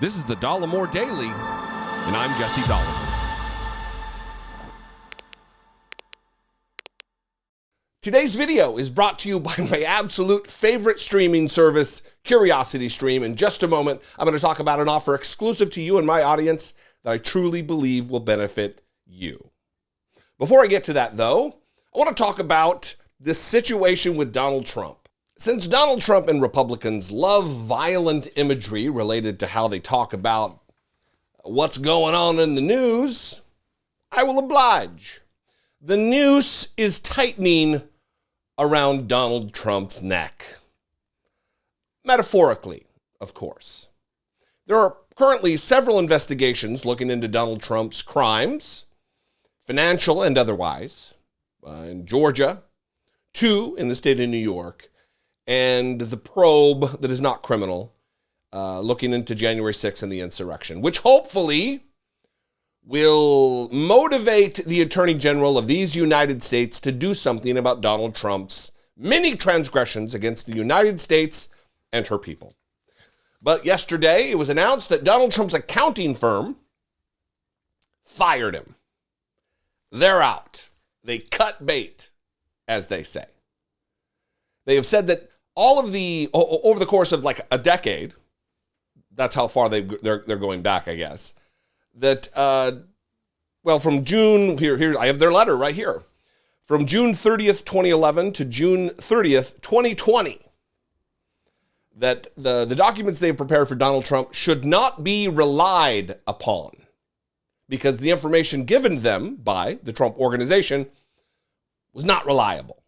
This is the Dollemore Daily, and I'm Jesse Dollemore. Today's video is brought to you by my absolute favorite streaming service, CuriosityStream. In just a moment, I'm going to talk about an offer exclusive to you and my audience that I truly believe will benefit you. Before I get to that, though, I want to talk about this situation with Donald Trump. Since Donald Trump and Republicans love violent imagery related to how they talk about what's going on in the news, I will oblige. The noose is tightening around Donald Trump's neck. Metaphorically, of course. There are currently several investigations looking into Donald Trump's crimes, financial and otherwise, in Georgia, 2 in the state of New York, and the probe that is not criminal, looking into January 6th and the insurrection, which hopefully will motivate the Attorney General of these United States to do something about Donald Trump's many transgressions against the United States and her people. But yesterday, it was announced that Donald Trump's accounting firm fired him. They're out. They cut bait, as they say. They have said that all of the, over the course of like a decade, that's how far they're going back, I guess, that, from June, here, I have their letter right here. From June 30th, 2011 to June 30th, 2020, that the documents they've prepared for Donald Trump should not be relied upon because the information given them by the Trump organization was not reliable.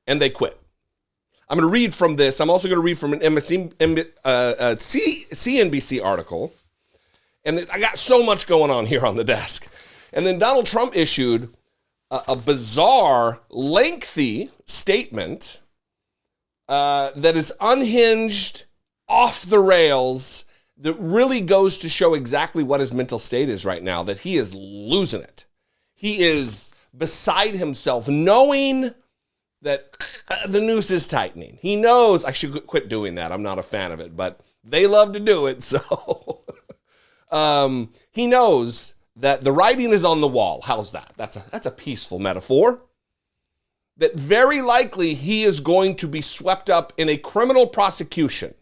And they quit. I'm going to read from this. I'm also going to read from an CNBC article. And I got so much going on here on the desk. And then Donald Trump issued a bizarre, lengthy statement that is unhinged, off the rails, that really goes to show exactly what his mental state is right now, that he is losing it. He is beside himself, knowing that the noose is tightening. He knows, I should quit doing that. I'm not a fan of it, but they love to do it. So he knows that the writing is on the wall. How's that? That's a peaceful metaphor. That very likely he is going to be swept up in a criminal prosecution.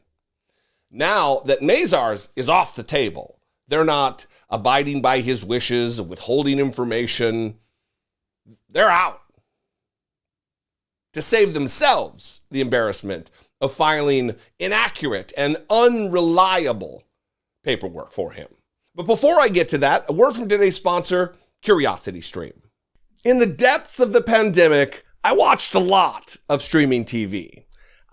Now that Mazars is off the table, they're not abiding by his wishes, withholding information. They're out to save themselves the embarrassment of filing inaccurate and unreliable paperwork for him. But before I get to that, a word from today's sponsor, CuriosityStream. In the depths of the pandemic, I watched a lot of streaming TV.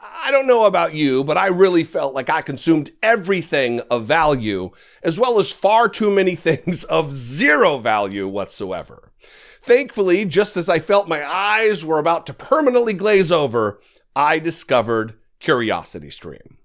I don't know about you, but I really felt like I consumed everything of value, as well as far too many things of zero value whatsoever. Thankfully, just as I felt my eyes were about to permanently glaze over, I discovered CuriosityStream.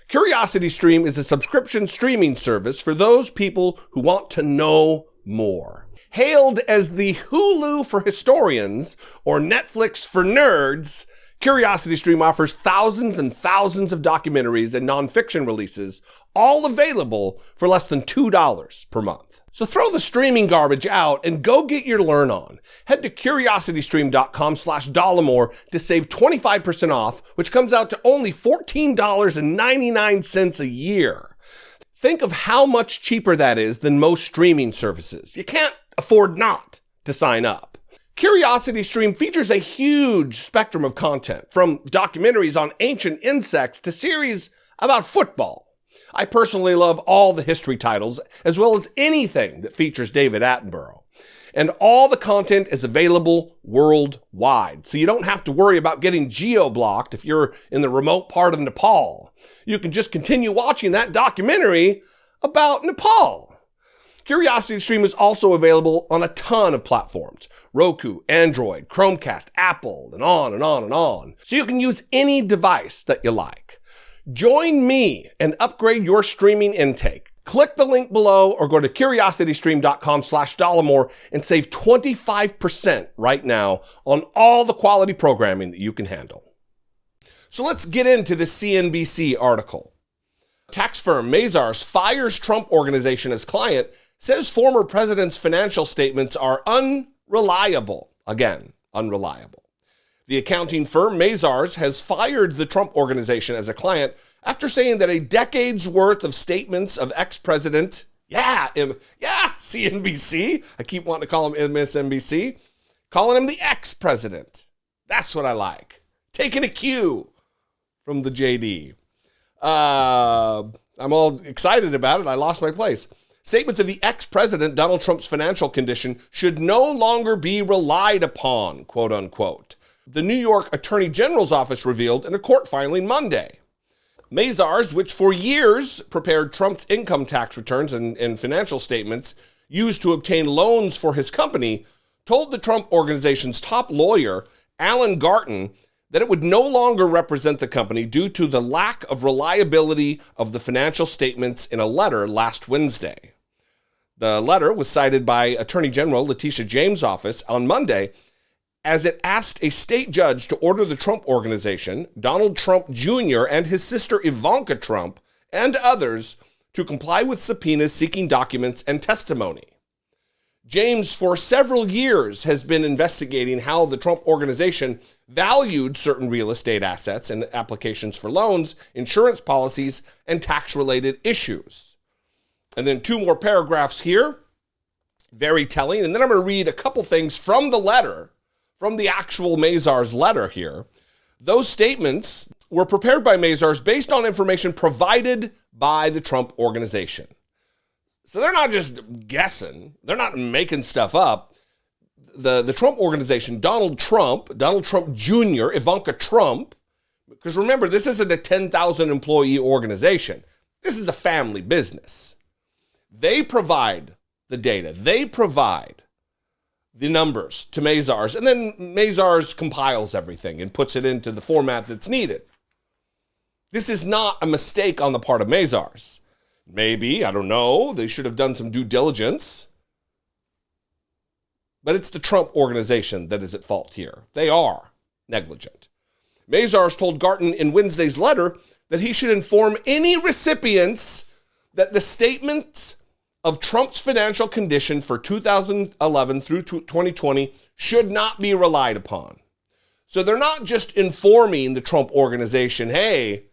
CuriosityStream is a subscription streaming service for those people who want to know more. Hailed as the Hulu for historians or Netflix for nerds, CuriosityStream offers thousands and thousands of documentaries and nonfiction releases, all available for less than $2 per month. So throw the streaming garbage out and go get your learn on. Head to curiositystream.com/Dollemore to save 25% off, which comes out to only $14.99 a year. Think of how much cheaper that is than most streaming services. You can't afford not to sign up. CuriosityStream features a huge spectrum of content, from documentaries on ancient insects to series about football. I personally love all the history titles, as well as anything that features David Attenborough. And all the content is available worldwide, so you don't have to worry about getting geo-blocked if you're in the remote part of Nepal. You can just continue watching that documentary about Nepal. CuriosityStream is also available on a ton of platforms: Roku, Android, Chromecast, Apple, and on and on and on. So you can use any device that you like. Join me and upgrade your streaming intake. Click the link below or go to curiositystream.com/Dollemore and save 25% right now on all the quality programming that you can handle. So let's get into the CNBC article. Tax firm Mazars fires Trump Organization as client, says former president's financial statements are unreliable. Again, unreliable. The accounting firm Mazars has fired the Trump Organization as a client after saying that a decade's worth of statements of ex-president, CNBC, I keep wanting to call him MSNBC, calling him the ex-president. That's what I like. Taking a cue from the JD. I'm all excited about it. I lost my place. Statements of the ex-president Donald Trump's financial condition should no longer be relied upon, quote unquote. The New York Attorney General's office revealed in a court filing Monday. Mazars, which for years prepared Trump's income tax returns and financial statements used to obtain loans for his company, told the Trump Organization's top lawyer, Alan Garten, that it would no longer represent the company due to the lack of reliability of the financial statements in a letter last Wednesday. The letter was cited by Attorney General Letitia James' office on Monday as it asked a state judge to order the Trump Organization, Donald Trump Jr., and his sister Ivanka Trump, and others to comply with subpoenas seeking documents and testimony. James, for several years, has been investigating how the Trump Organization valued certain real estate assets and applications for loans, insurance policies, and tax-related issues. And then 2 more paragraphs here, very telling. And then I'm going to read a couple things from the letter, from the actual Mazars letter here. Those statements were prepared by Mazars based on information provided by the Trump Organization. So they're not just guessing. They're not making stuff up. The Trump Organization, Donald Trump Jr., Ivanka Trump, because remember, this isn't a 10,000 employee organization. This is a family business. They provide the data. They provide the numbers to Mazars, and then Mazars compiles everything and puts it into the format that's needed. This is not a mistake on the part of Mazars. Maybe, I don't know, they should have done some due diligence. But it's the Trump Organization that is at fault here. They are negligent. Mazars told Garten in Wednesday's letter that he should inform any recipients that the statements of Trump's financial condition for 2011 through 2020 should not be relied upon. So they're not just informing the Trump Organization, hey,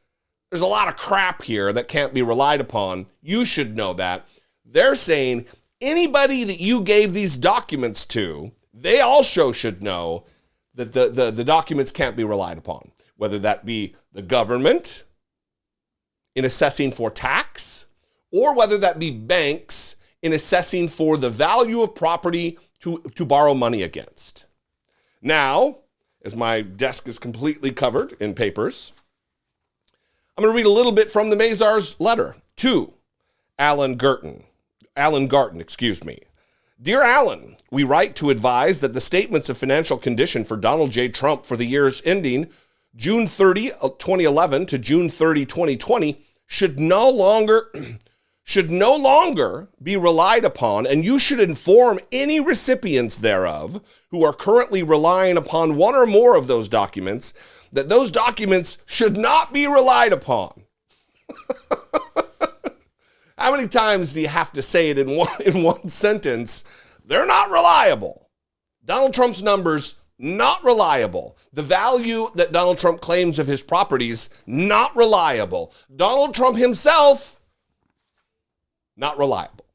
there's a lot of crap here that can't be relied upon. You should know that. They're saying anybody that you gave these documents to, they also should know that the documents can't be relied upon, whether that be the government in assessing for tax, or whether that be banks in assessing for the value of property to borrow money against. Now, as my desk is completely covered in papers, I'm going to read a little bit from the Mazars letter to Alan Garten. Dear Alan, we write to advise that the statements of financial condition for Donald J. Trump for the years ending June 30, 2011 to June 30, 2020 should no longer be relied upon, and you should inform any recipients thereof who are currently relying upon one or more of those documents that those documents should not be relied upon. How many times do you have to say it in one sentence? They're not reliable. Donald Trump's numbers, not reliable. The value that Donald Trump claims of his properties, not reliable. Donald Trump himself, not reliable.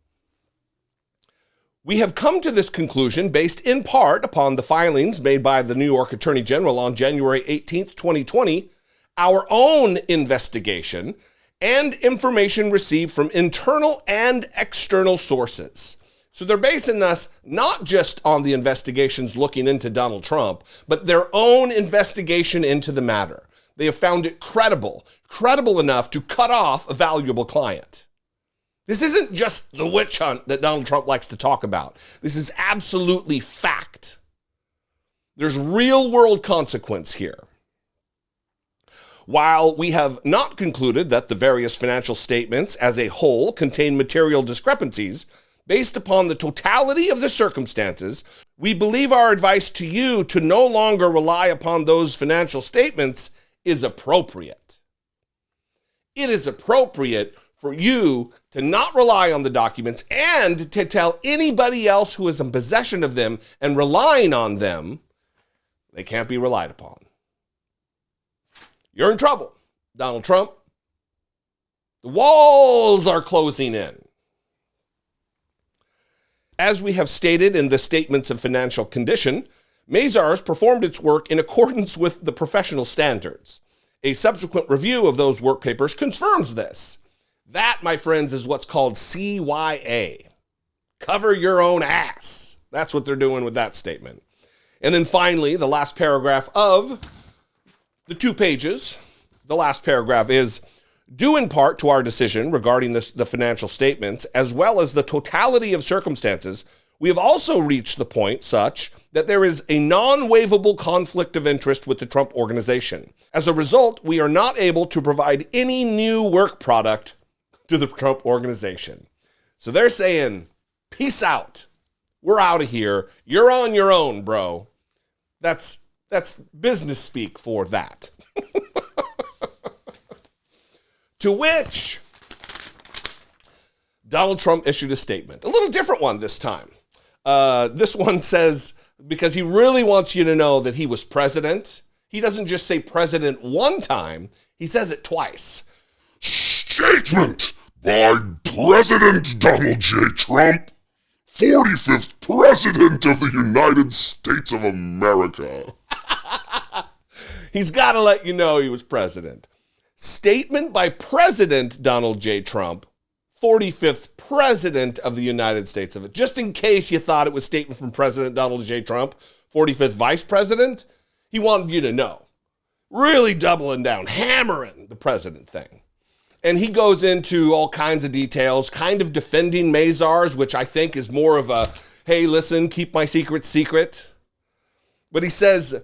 We have come to this conclusion based in part upon the filings made by the New York Attorney General on January 18th, 2020, our own investigation, and information received from internal and external sources. So they're basing this not just on the investigations looking into Donald Trump, but their own investigation into the matter. They have found it credible enough to cut off a valuable client. This isn't just the witch hunt that Donald Trump likes to talk about. This is absolutely fact. There's real world consequence here. While we have not concluded that the various financial statements as a whole contain material discrepancies, based upon the totality of the circumstances, we believe our advice to you to no longer rely upon those financial statements is appropriate. it is appropriate for you to not rely on the documents and to tell anybody else who is in possession of them and relying on them they can't be relied upon. You're in trouble, Donald Trump. The walls are closing in. As we have stated in the Statements of Financial Condition, Mazars performed its work in accordance with the professional standards. A subsequent review of those work papers confirms this. That, my friends, is what's called CYA. Cover your own ass. That's what they're doing with that statement. And then finally, the last paragraph of the 2 pages, the last paragraph is, due in part to our decision regarding the financial statements, as well as the totality of circumstances, we have also reached the point such that there is a non-waivable conflict of interest with the Trump organization. As a result, we are not able to provide any new work product to the Trump organization. So they're saying, peace out. We're out of here. You're on your own, bro. That's business speak for that. To which Donald Trump issued a statement, a little different one this time. This one says, because he really wants you to know that he was president, he doesn't just say president one time, he says it twice. Statement by President Donald J. Trump, 45th President of the United States of America. He's got to let you know he was president. Statement by President Donald J. Trump, 45th President of the United States of it. Just in case you thought it was statement from President Donald J. Trump, 45th Vice President, he wanted you to know. Really doubling down, hammering the president thing. And he goes into all kinds of details, kind of defending Mazars, which I think is more of a, hey, listen, keep my secret secret. But he says,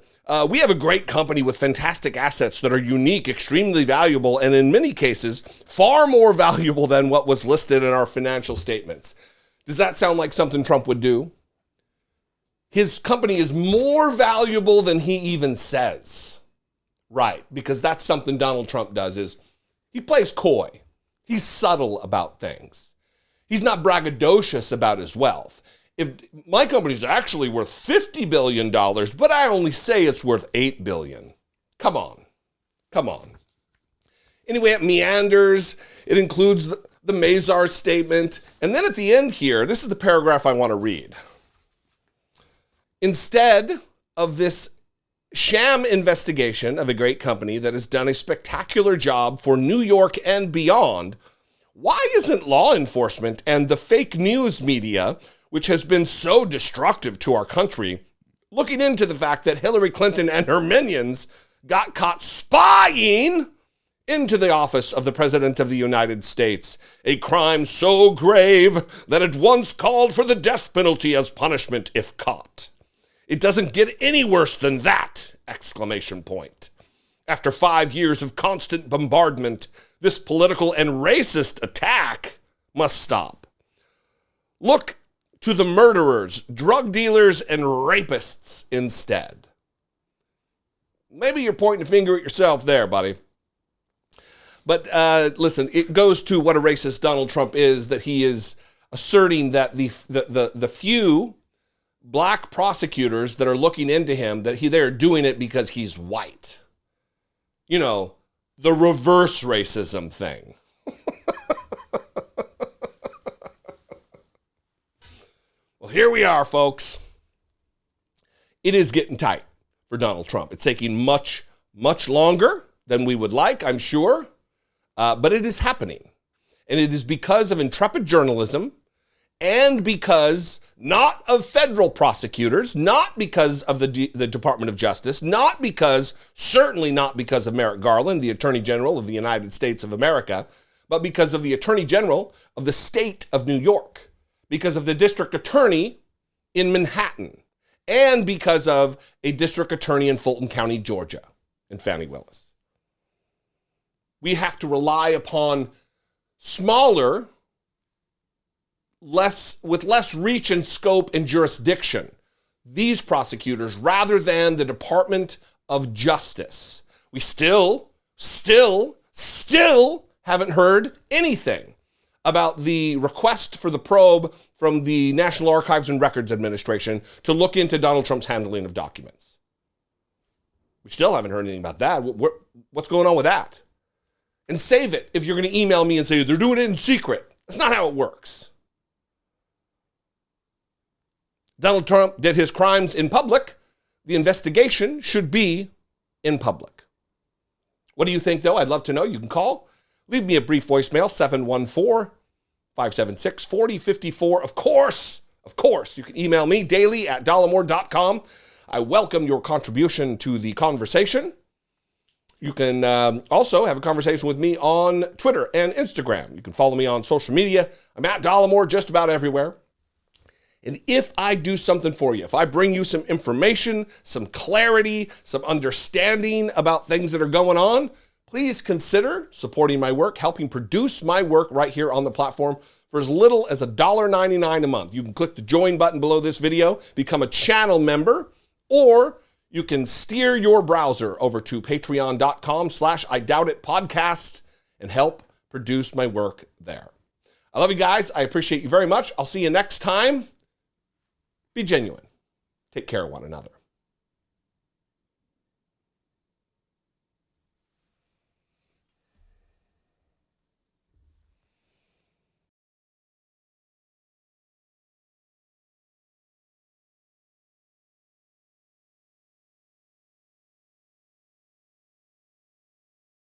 we have a great company with fantastic assets that are unique, extremely valuable, and in many cases, far more valuable than what was listed in our financial statements. Does that sound like something Trump would do? His company is more valuable than he even says. Right, because that's something Donald Trump does, is he plays coy. He's subtle about things. He's not braggadocious about his wealth. If my company's actually worth $50 billion, but I only say it's worth $8 billion. Come on. Anyway, it meanders. It includes the Mazar statement. And then at the end here, this is the paragraph I want to read. Instead of this sham investigation of a great company that has done a spectacular job for New York and beyond, why isn't law enforcement and the fake news media, which has been so destructive to our country, looking into the fact that Hillary Clinton and her minions got caught spying into the office of the President of the United States, a crime so grave that it once called for the death penalty as punishment if caught. It doesn't get any worse than that! Exclamation point. After 5 years of constant bombardment, this political and racist attack must stop. Look to the murderers, drug dealers, and rapists instead. Maybe you're pointing a finger at yourself there, buddy. But listen, it goes to what a racist Donald Trump is, that he is asserting that the few black prosecutors that are looking into him, that they're doing it because he's white. You know, the reverse racism thing. Well, here we are, folks. It is getting tight for Donald Trump. It's taking much, much longer than we would like, I'm sure. But it is happening. And it is because of intrepid journalism, and because not of federal prosecutors, not because of the Department of Justice, certainly not because of Merrick Garland, the Attorney General of the United States of America, but because of the Attorney General of the state of New York, because of the district attorney in Manhattan, and because of a district attorney in Fulton County, Georgia, and Fannie Willis. We have to rely upon smaller, with less reach and scope and jurisdiction, these prosecutors, rather than the Department of Justice. We still haven't heard anything about the request for the probe from the National Archives and Records Administration to look into Donald Trump's handling of documents. We still haven't heard anything about that. What's going on with that? And save it if you're going to email me and say they're doing it in secret. That's not how it works. Donald Trump did his crimes in public. The investigation should be in public. What do you think, though? I'd love to know. You can call. Leave me a brief voicemail, 714-576-4054. Of course, you can email me daily at dollemore.com. I welcome your contribution to the conversation. You can also have a conversation with me on Twitter and Instagram. You can follow me on social media. I'm at Dollemore just about everywhere. And if I do something for you, if I bring you some information, some clarity, some understanding about things that are going on, please consider supporting my work, helping produce my work right here on the platform for as little as $1.99 a month. You can click the join button below this video, become a channel member, or you can steer your browser over to patreon.com/IDoubtItPodcast and help produce my work there. I love you guys. I appreciate you very much. I'll see you next time. Be genuine. Take care of one another.